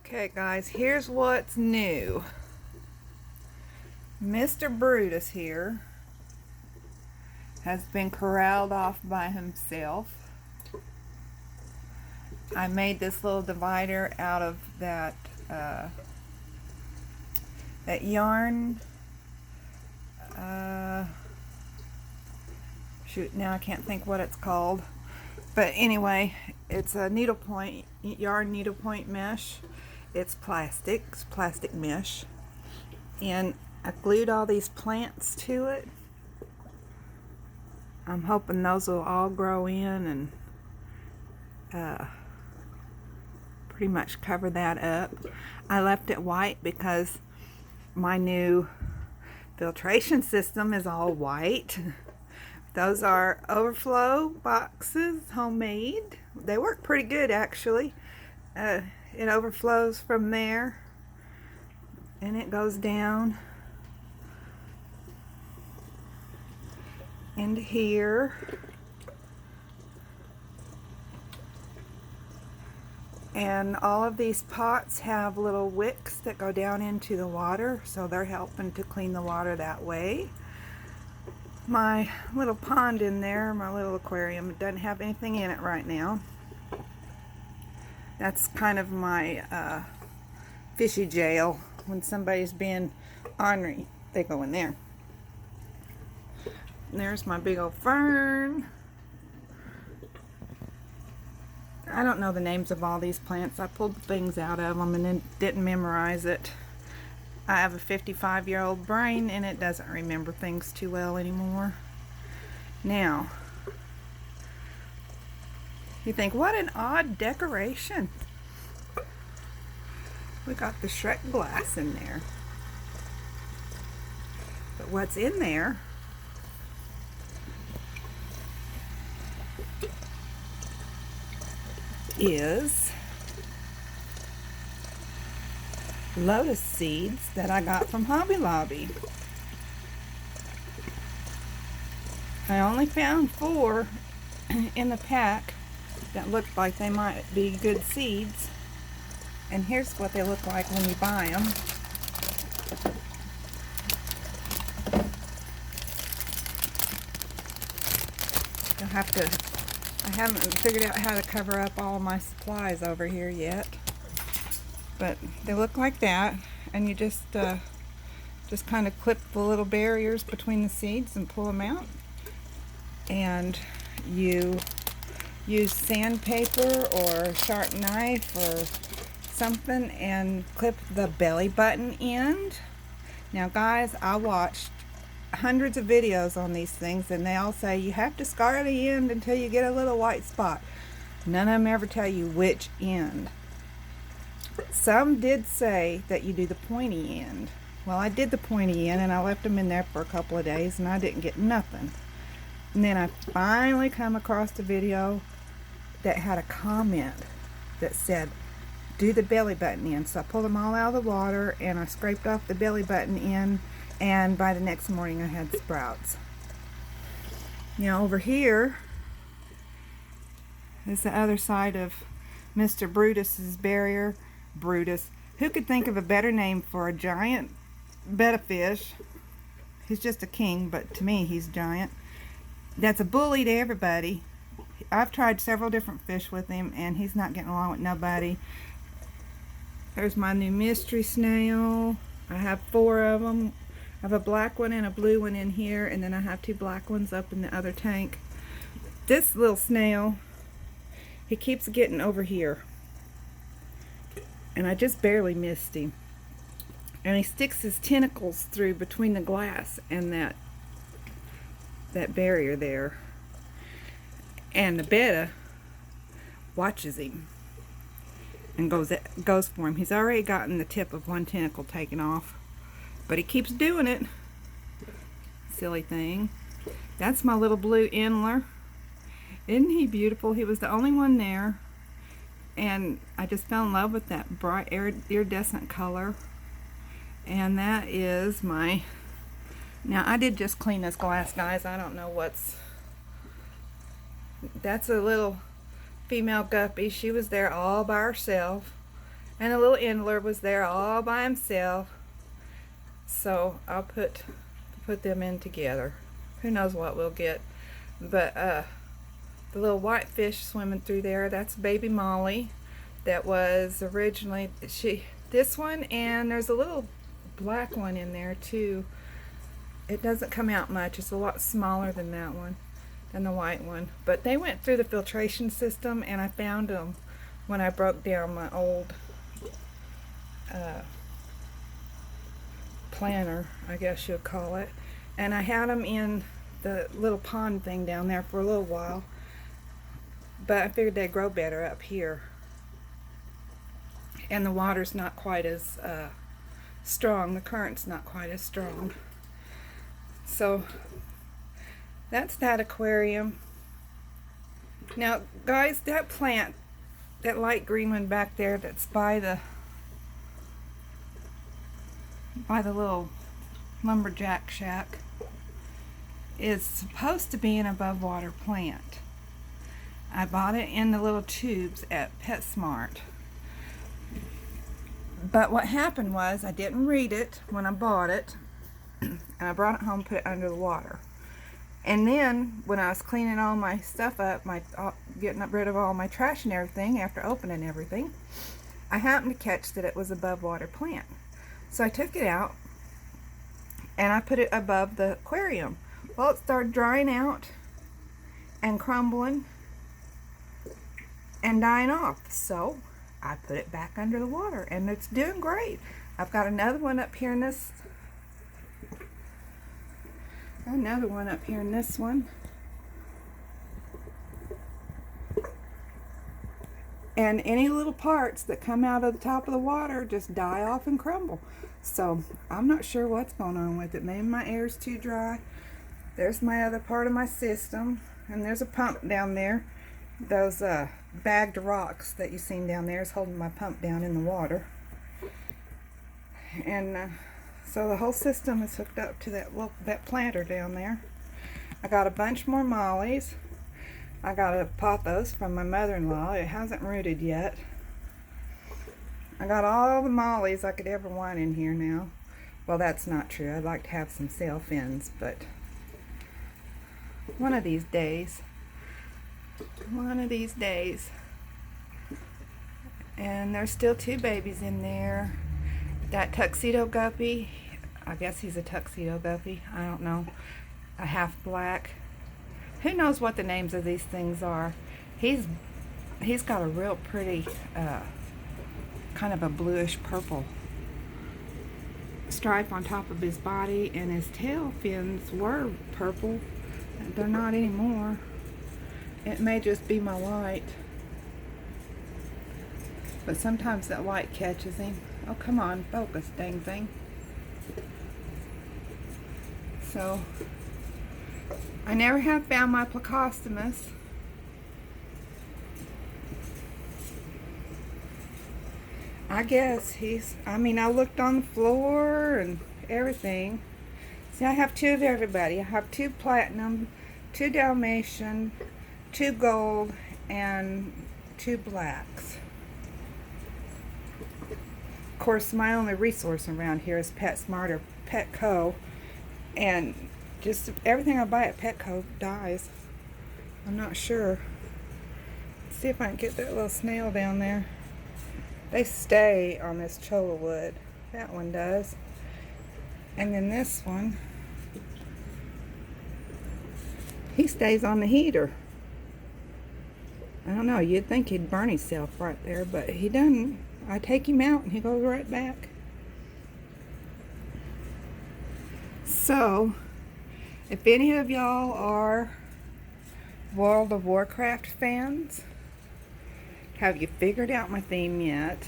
Okay guys, here's what's new. Mr. Brutus here has been corralled off by himself. I made this little divider out of that yarn. Shoot, now I can't think what it's called. But anyway, it's a needlepoint, yarn needlepoint mesh. It's plastic mesh. And I glued all these plants to it. I'm hoping those will all grow in and pretty much cover that up. I left it white because my new filtration system is all white. Those are overflow boxes, homemade. They work pretty good actually. It overflows from there and it goes down into here. And all of these pots have little wicks that go down into the water, so they're helping to clean the water that way. My little pond in there, my little aquarium, it doesn't have anything in it right now. That's kind of my fishy jail. When somebody's being ornery, they go in there. And there's my big old fern. I don't know the names of all these plants. I pulled things out of them and then didn't memorize it. I have a 55-year-old brain and it doesn't remember things too well anymore. Now, you think, what an odd decoration. We got the Shrek glass in there. But what's in there is lotus seeds that I got from Hobby Lobby. I only found 4 in the pack that looked like they might be good seeds, and here's what they look like when you buy them. You'll have to, I haven't figured out how to cover up all of my supplies over here yet, but they look like that, and you just kind of clip the little barriers between the seeds and pull them out, and you use sandpaper or a sharp knife or something and clip the belly button end. Now guys, I watched hundreds of videos on these things and they all say you have to scar the end until you get a little white spot. None of them ever tell you which end. Some did say that you do the pointy end. Well, I did the pointy end and I left them in there for a couple of days and I didn't get nothing. And then I finally come across a video that had a comment that said do the belly button end. So I pulled them all out of the water and I scraped off the belly button end, and by the next morning I had sprouts. Now over here is the other side of Mr. Brutus's barrier. Brutus. Who could think of a better name for a giant betta fish? He's just a king, but to me he's giant. That's a bully to everybody. I've tried several different fish with him and he's not getting along with nobody. There's my new mystery snail. I have 4 of them. I have a black one and a blue one in here, and then I have 2 black ones up in the other tank. This little snail, he keeps getting over here, and I just barely missed him. And he sticks his tentacles through between the glass and that barrier there. And the betta watches him and goes for him. He's already gotten the tip of one tentacle taken off, but he keeps doing it. Silly thing. That's my little blue endler. Isn't he beautiful? He was the only one there, and I just fell in love with that bright iridescent color. And that is my, now I did just clean this glass, guys. I don't know what's, that's a little female guppy. She was there all by herself, And a little Endler was there all by himself. So I'll put them in together. Who knows what we'll get. But the little white fish swimming through there, that's baby Molly. That was originally this one, and there's a little black one in there too. It doesn't come out much. It's a lot smaller than that one, than the white one. But they went through the filtration system, and I found them when I broke down my old planter, I guess you'd call it. And I had them in the little pond thing down there for a little while. But I figured they'd grow better up here. And the water's not quite as strong. The current's not quite as strong. So that's that aquarium. Now guys, that plant, that light green one back there that's by the little lumberjack shack, is supposed to be an above water plant. I bought it in the little tubes at PetSmart. But what happened was I didn't read it when I bought it, and I brought it home, put it under the water. And then when I was cleaning all my stuff up, getting rid of all my trash and everything after opening everything, I happened to catch that it was above water plant. So I took it out and I put it above the aquarium. Well, it started drying out and crumbling and dying off. So I put it back under the water, and it's doing great. I've got another one up here in this one. And any little parts that come out of the top of the water just die off and crumble. So I'm not sure what's going on with it. Maybe my air's too dry. There's my other part of my system, and there's a pump down there. Those bagged rocks that you seen down there is holding my pump down in the water. And so the whole system is hooked up to that planter down there. I got a bunch more Mollies. I got a pothos from my mother-in-law. It hasn't rooted yet. I got all the Mollies I could ever want in here now. Well, that's not true. I'd like to have some sail fins, but one of these days. And there's still 2 babies in there. That tuxedo guppy, I guess he's a tuxedo guppy, I don't know, a half black. Who knows what the names of these things are? He's got a real pretty kind of a bluish purple stripe on top of his body, and his tail fins were purple. They're not anymore. It may just be my light, but sometimes that light catches him. Oh, come on, focus, dang thing. So I never have found my Plecostomus. I guess I looked on the floor and everything. See, I have 2 of everybody. I have 2 platinum, 2 Dalmatian, 2 gold, and 2 blacks. Of course, my only resource around here is PetSmart or Petco, and just everything I buy at Petco dies. I'm not sure. Let's see if I can get that little snail down there. They stay on this cholla wood. That one does. And then this one, he stays on the heater. I don't know, you'd think he'd burn himself right there, but he doesn't. I take him out and he goes right back. So, if any of y'all are World of Warcraft fans, have you figured out my theme yet?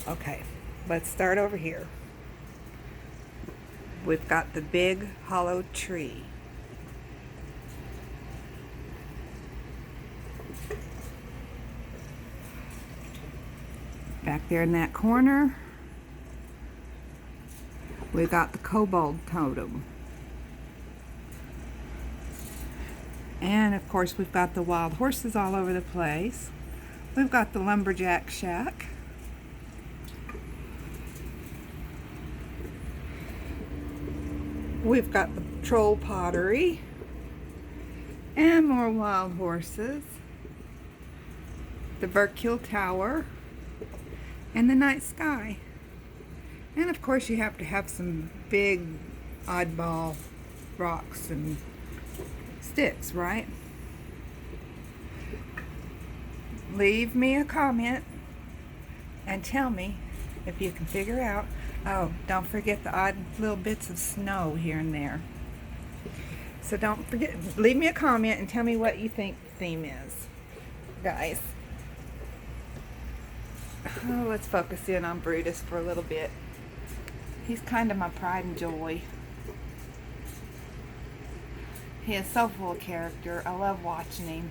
Okay, let's start over here. We've got the big hollow tree. Back there in that corner, we've got the kobold totem. And of course we've got the wild horses all over the place. We've got the lumberjack shack. We've got the troll pottery. And more wild horses. The Burkill Tower. And the night sky. And of course you have to have some big oddball rocks and sticks, right? Leave me a comment and tell me if you can figure out. Oh, don't forget the odd little bits of snow here and there. So don't forget, leave me a comment and tell me what you think the theme is, guys. Oh, let's focus in on Brutus for a little bit. He's kind of my pride and joy. He is so full of character. I love watching him.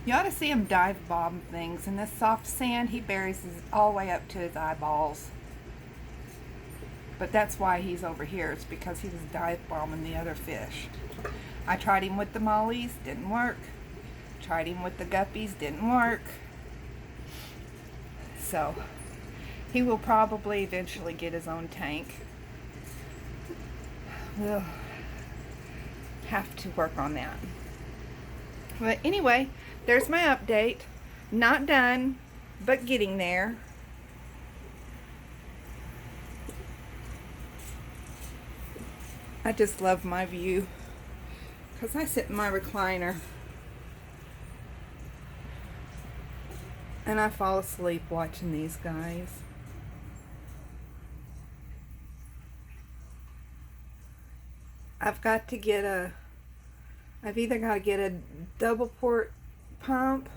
You ought to see him dive bomb things. In this soft sand, he buries his all the way up to his eyeballs. But that's why he's over here. It's because he was dive bombing the other fish. I tried him with the mollies, didn't work. Tried him with the guppies, didn't work. So, he will probably eventually get his own tank. We'll have to work on that. But anyway, there's my update. Not done, but getting there. I just love my view because I sit in my recliner and I fall asleep watching these guys. I've either got to get a double port pump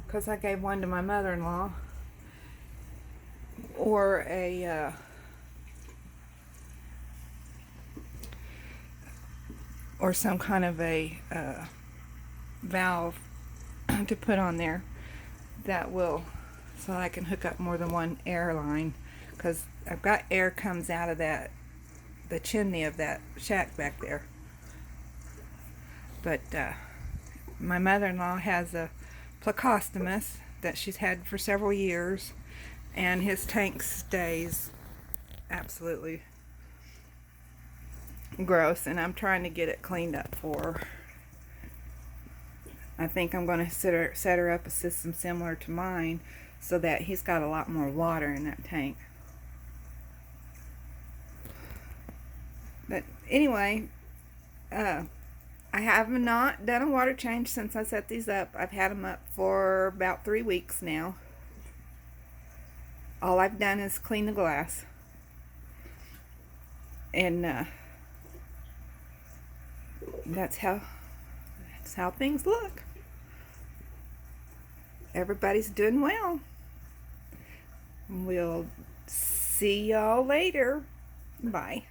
because I gave one to my mother-in-law, or or some kind of a valve to put on there that will, so I can hook up more than one air line, because I've got air comes out of the chimney of that shack back there. But my mother-in-law has a plecostomus that she's had for several years, and his tank stays absolutely gross, and I'm trying to get it cleaned up for her. I think I'm going to set her up a system similar to mine so that he's got a lot more water in that tank. But anyway, I have not done a water change since I set these up. I've had them up for about 3 weeks now. All I've done is clean the glass. And that's how things look. Everybody's doing well. We'll see y'all later. Bye.